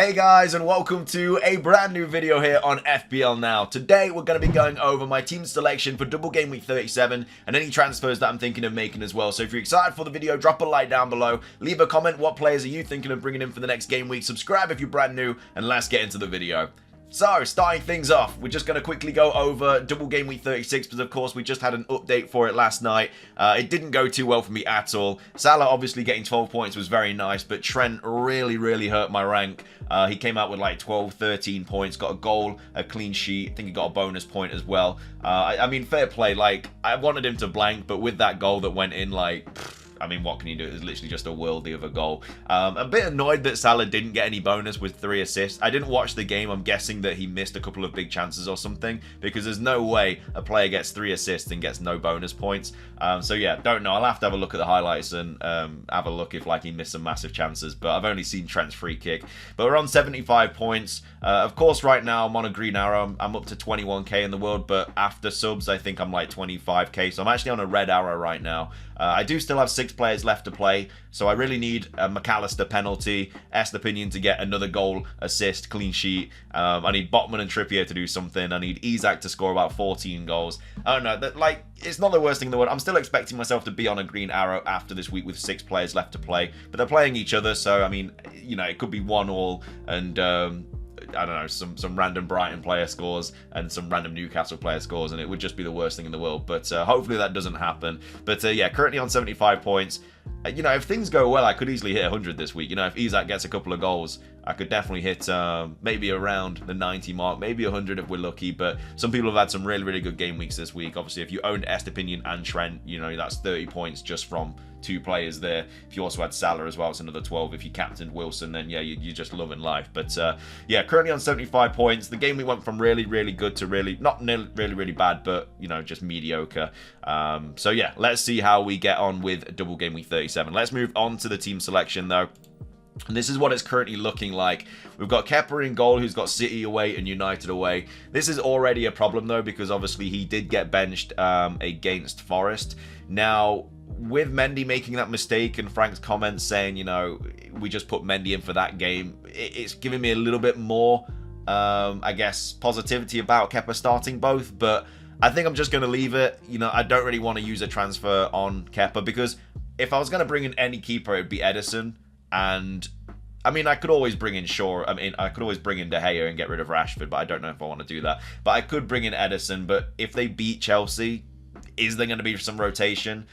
Hey guys, and welcome to a brand new video here on FPL Now. Today we're going to be going over my team selection for Double Game Week 37 and any transfers that I'm thinking of making as well. So if you're excited for the video, drop a like down below, leave a comment, what players are you thinking of bringing in for the next game week, subscribe if you're brand new, and let's get into the video. So, starting things off, we're just going to quickly go over Double Game Week 36 because, of course, we just had an update for it last night. It didn't go too well for me at all. Salah obviously getting 12 points was very nice, but Trent really hurt my rank. He came out with like 12, 13 points, got a goal, a clean sheet. I think he got a bonus point as well. I mean, fair play. Like, I wanted him to blank, but with that goal that went in, like... I mean, what can you do? It's literally just a worldie of a goal. A bit annoyed that Salah didn't get any bonus with 3 assists. I didn't watch the game. I'm guessing that he missed a couple of big chances or something, because there's no way a player gets 3 assists and gets no bonus points. So yeah, don't know. I'll have to have a look at the highlights and have a look if like he missed some massive chances. But I've only seen Trent's free kick. But we're on 75 points. Of course, right now I'm on a green arrow. I'm up to 21k in the world, but after subs, I think I'm like 25k. So I'm actually on a red arrow right now. I do still have 6 players left to play, so I really need a McAllister penalty, Estepinian to get another goal, assist, clean sheet. I need Botman and Trippier to do something. I need Isak to score about 14 goals. I don't know, like, it's not the worst thing in the world. I'm still expecting myself to be on a green arrow after this week with 6 players left to play, but they're playing each other, so I mean, you know, it could be 1-1 and I don't know, some random Brighton player scores and some random Newcastle player scores, and it would just be the worst thing in the world. But hopefully that doesn't happen. But yeah, currently on 75 points. You know, if things go well, I could easily hit 100 this week. You know, if Isak gets a couple of goals, I could definitely hit maybe around the 90 mark, maybe 100 if we're lucky. But some people have had some really good game weeks this week. Obviously, if you owned Estepinian and Trent, you know, that's 30 points just from 2 players there. If you also had Salah as well, it's another 12. If you captained Wilson, then yeah, you're just loving life. But yeah, currently on 75 points. The game we went from really good to not really bad, but you know, just mediocre. So yeah, let's see how we get on with Double Game Week 37. Let's move on to the team selection though. And this is what it's currently looking like. We've got Kepa in goal, who's got City away and United away. This is already a problem though, because obviously he did get benched against Forest. Now, with Mendy making that mistake and Frank's comments saying, you know, we just put Mendy in for that game, it's giving me a little bit more, I guess, positivity about Kepa starting both. But I think I'm just going to leave it. You know, I don't really want to use a transfer on Kepa, because if I was going to bring in any keeper, it'd be Edison. And I mean, I could always bring in Shaw. I mean, I could always bring in De Gea and get rid of Rashford, but I don't know if I want to do that. But I could bring in Edison. But if they beat Chelsea, is there going to be some rotation?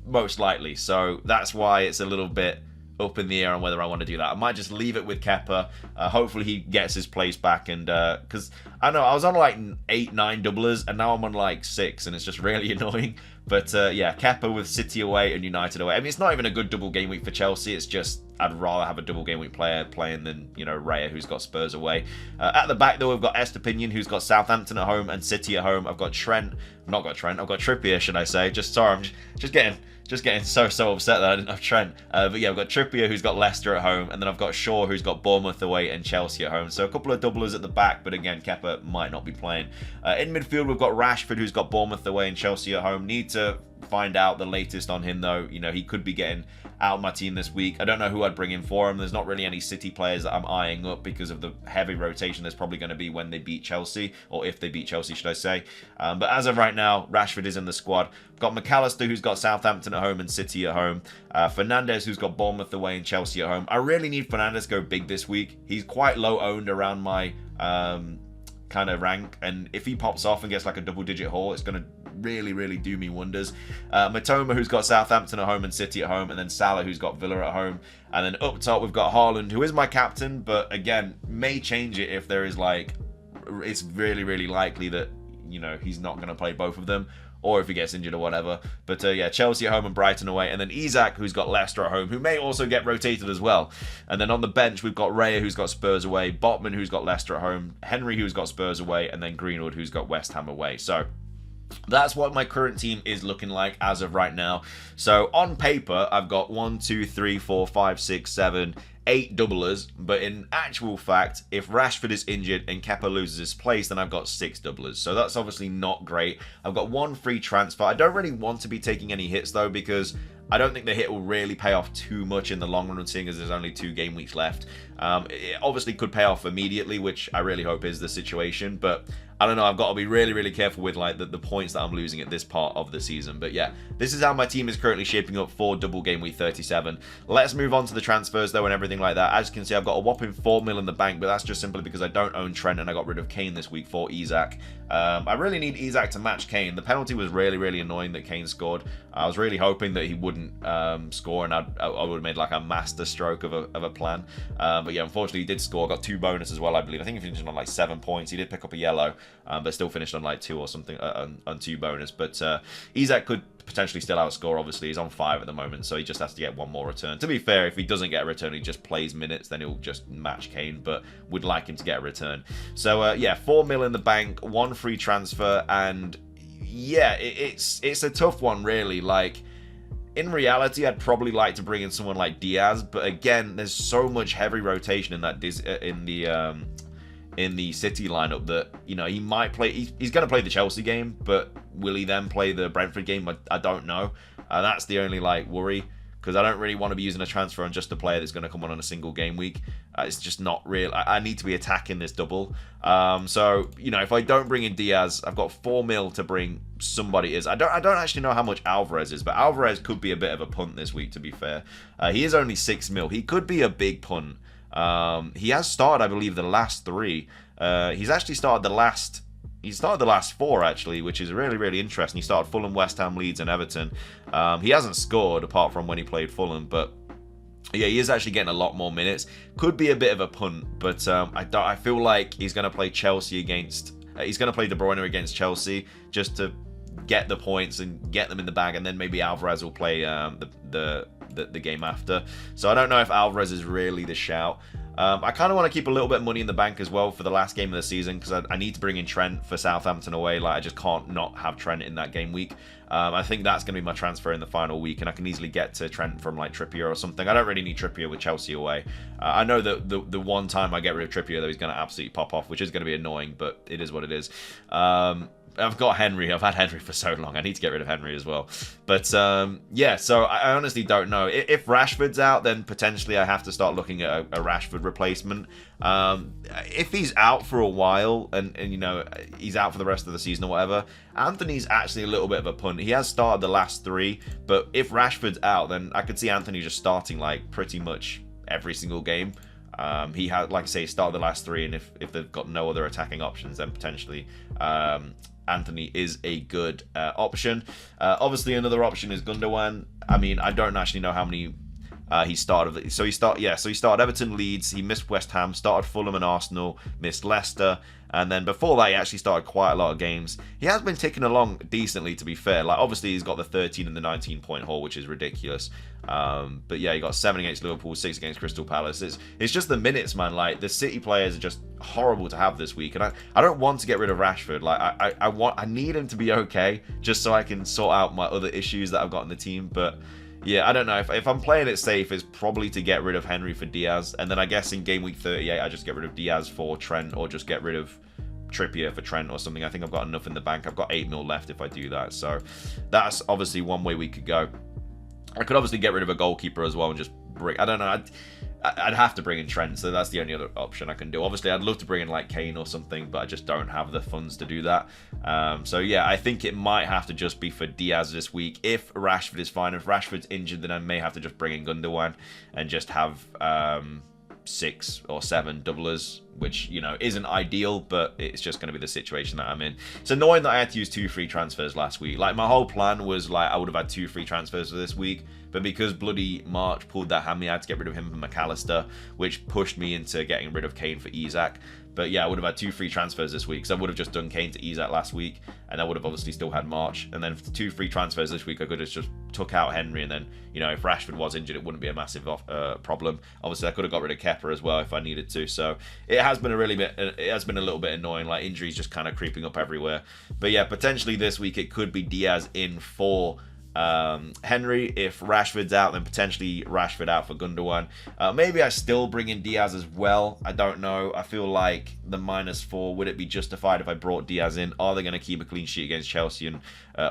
Most likely. So that's why it's a little bit up in the air on whether I want to do that. I might just leave it with Kepa. Hopefully he gets his place back, and because I know I was on like 8-9 doublers and now I'm on like 6, and it's just really annoying. But yeah, Kepa with City away and United away. I mean, it's not even a good double game week for Chelsea. It's just I'd rather have a double game week player playing than, you know, Raya, who's got Spurs away. At the back though, we've got Estepinian, who's got Southampton at home and City at home. I've got Trent. I've got Trippier, should I say? Sorry, I'm just getting so upset that I didn't have Trent. But yeah, I've got Trippier, who's got Leicester at home, and then I've got Shaw, who's got Bournemouth away and Chelsea at home. So a couple of doublers at the back, but again, Kepa might not be playing. In midfield, we've got Rashford, who's got Bournemouth away and Chelsea at home. Need to find out the latest on him though. You know, he could be getting out of my team this week. I don't know who I'd bring in for him. There's not really any City players that I'm eyeing up because of the heavy rotation there's probably going to be when they beat Chelsea, or if they beat Chelsea, should I say. But as of right now, Rashford is in the squad. I've got McAllister, who's got Southampton at home and City at home. Fernandes, who's got Bournemouth away and Chelsea at home. I really need Fernandes to go big this week. He's quite low owned around my kind of rank, and if he pops off and gets like a double-digit haul, it's going to really do me wonders. Matoma, who's got Southampton at home and City at home, and then Salah, who's got Villa at home. And then up top, we've got Haaland, who is my captain, but again, may change it if there is like, it's really likely that, you know, he's not going to play both of them, or if he gets injured or whatever. But yeah, Chelsea at home and Brighton away. And then Isak, who's got Leicester at home, who may also get rotated as well. And then on the bench, we've got Raya, who's got Spurs away, Botman, who's got Leicester at home, Henry, who's got Spurs away, and then Greenwood, who's got West Ham away. So that's what my current team is looking like as of right now. So on paper, I've got 1, 2, 3, 4, 5, 6, 7, 8 doublers, but in actual fact, if Rashford is injured and Kepa loses his place, then I've got 6 doublers. So that's obviously not great. I've got 1 free transfer. I don't really want to be taking any hits though, because I don't think the hit will really pay off too much in the long run, seeing as there's only 2 game weeks left. It obviously could pay off immediately, which I really hope is the situation, but I don't know, I've got to be really, really careful with like the points that I'm losing at this part of the season. But yeah, this is how my team is currently shaping up for Double Game Week 37. Let's move on to the transfers though and everything like that. As you can see, I've got a whopping 4 mil in the bank, but that's just simply because I don't own Trent and I got rid of Kane this week for Isak. I really need Isak to match Kane. The penalty was really, really annoying that Kane scored. I was really hoping that he wouldn't score, and I would have made like a master stroke of a plan. But yeah, unfortunately he did score. Got 2 bonuses as well, I believe. I think he finished on like 7 points. He did pick up a yellow, but still finished on like 2 or something, on 2 bonus. But Isak could potentially still outscore. Obviously he's on 5 at the moment, so he just has to get 1 more return. To be fair, if he doesn't get a return, he just plays minutes, then he'll just match Kane, but would like him to get a return. So yeah, 4 mil in the bank, 1 free transfer, and yeah, it's a tough one really. Like, in reality, I'd probably like to bring in someone like Diaz, but again, there's so much heavy rotation in that in the City lineup that, you know, he might play. He's going to play the Chelsea game, but will he then play the Brentford game? I don't know. That's the only like worry, because I don't really want to be using a transfer on just a player that's going to come on a single game week. It's just not real. I need to be attacking this double. So, you know, if I don't bring in Diaz, I've got 4 mil to bring somebody is. I don't actually know how much Alvarez is, but Alvarez could be a bit of a punt this week, to be fair. He is only 6 mil. He could be a big punt. He has started, I believe, the last 3. He's actually started the last 4 actually, which is really, really interesting. He started Fulham, West Ham, Leeds, and Everton. He hasn't scored apart from when he played Fulham, but yeah, he is actually getting a lot more minutes. Could be a bit of a punt, but I feel like he's going to play Chelsea against. He's going to play De Bruyne against Chelsea just to get the points and get them in the bag, and then maybe Alvarez will play the game after. So I don't know if Alvarez is really the shout. I kind of want to keep a little bit of money in the bank as well for the last game of the season, because I need to bring in Trent for Southampton away. Like, I just can't not have Trent in that game week. I think that's going to be my transfer in the final week, and I can easily get to Trent from like Trippier or something. I don't really need Trippier with Chelsea away. I know that the one time I get rid of Trippier, though, he's going to absolutely pop off, which is going to be annoying, but it is what it is. I've got Henry. I've had Henry for so long. I need to get rid of Henry as well. But yeah, so I honestly don't know. If Rashford's out, then potentially I have to start looking at a Rashford replacement. If he's out for a while and you know, he's out for the rest of the season or whatever, Anthony's actually a little bit of a punt. He has started the last 3, but if Rashford's out, then I could see Anthony just starting like pretty much every single game. He had, like I say, started the last 3, and if they've got no other attacking options, then potentially Anthony is a good option. Obviously, another option is Gundogan. I mean, I don't actually know how many he started. So he started Everton, Leeds. He missed West Ham. Started Fulham and Arsenal. Missed Leicester. And then before that, he actually started quite a lot of games. He has been ticking along decently, to be fair. Like, obviously, he's got the 13 and the 19-point haul, which is ridiculous. But yeah, he got 7 against Liverpool, 6 against Crystal Palace. It's just the minutes, man. Like, the City players are just horrible to have this week. And I don't want to get rid of Rashford. Like, I need him to be okay, just so I can sort out my other issues that I've got in the team. But yeah, I don't know. If I'm playing it safe, it's probably to get rid of Henry for Diaz. And then I guess in game week 38, I just get rid of Diaz for Trent, or just get rid of Trippier for Trent or something. I think I've got enough in the bank. I've got 8 mil left if I do that. So that's obviously one way we could go. I could obviously get rid of a goalkeeper as well and just bring... I don't know. I'd have to bring in Trent, so that's the only other option I can do. Obviously, I'd love to bring in like Kane or something, but I just don't have the funds to do that. So yeah, I think it might have to just be for Diaz this week. If Rashford is fine, if Rashford's injured, then I may have to just bring in Gundogan and just have 6 or 7 doublers, which, you know, isn't ideal, but it's just going to be the situation that I'm in. It's annoying that I had to use 2 free transfers last week. Like, my whole plan was like I would have had 2 free transfers for this week, but because bloody March pulled that hammy, I had to get rid of him for McAllister, which pushed me into getting rid of Kane for Isak. But yeah, I would have had 2 free transfers this week, so I would have just done Kane to Isak last week, and I would have obviously still had March. And then for 2 free transfers this week, I could have just took out Henry, and then, you know, if Rashford was injured, it wouldn't be a massive problem. Obviously, I could have got rid of Kepa as well if I needed to. So it has been a little bit annoying. Like, injuries just kind of creeping up everywhere. But yeah, potentially this week it could be Diaz in for Henry. If Rashford's out, then potentially Rashford out for Gundogan. Maybe I still bring in Diaz as well. I don't know. I feel like the -4, would it be justified if I brought Diaz in? Are they going to keep a clean sheet against Chelsea and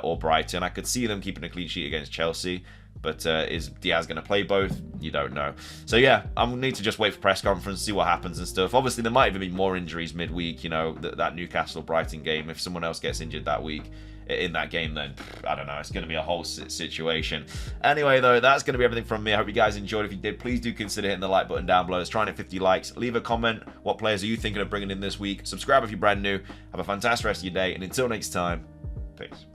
or Brighton? I could see them keeping a clean sheet against Chelsea. But is Diaz going to play both? You don't know. So yeah, I'm going to need to just wait for press conference, see what happens and stuff. Obviously, there might even be more injuries midweek, you know, that Newcastle-Brighton game. If someone else gets injured that week in that game, then I don't know. It's going to be a whole situation. Anyway, though, that's going to be everything from me. I hope you guys enjoyed. If you did, please do consider hitting the like button down below. Let's try and hit 50 likes. Leave a comment. What players are you thinking of bringing in this week? Subscribe if you're brand new. Have a fantastic rest of your day. And until next time, peace.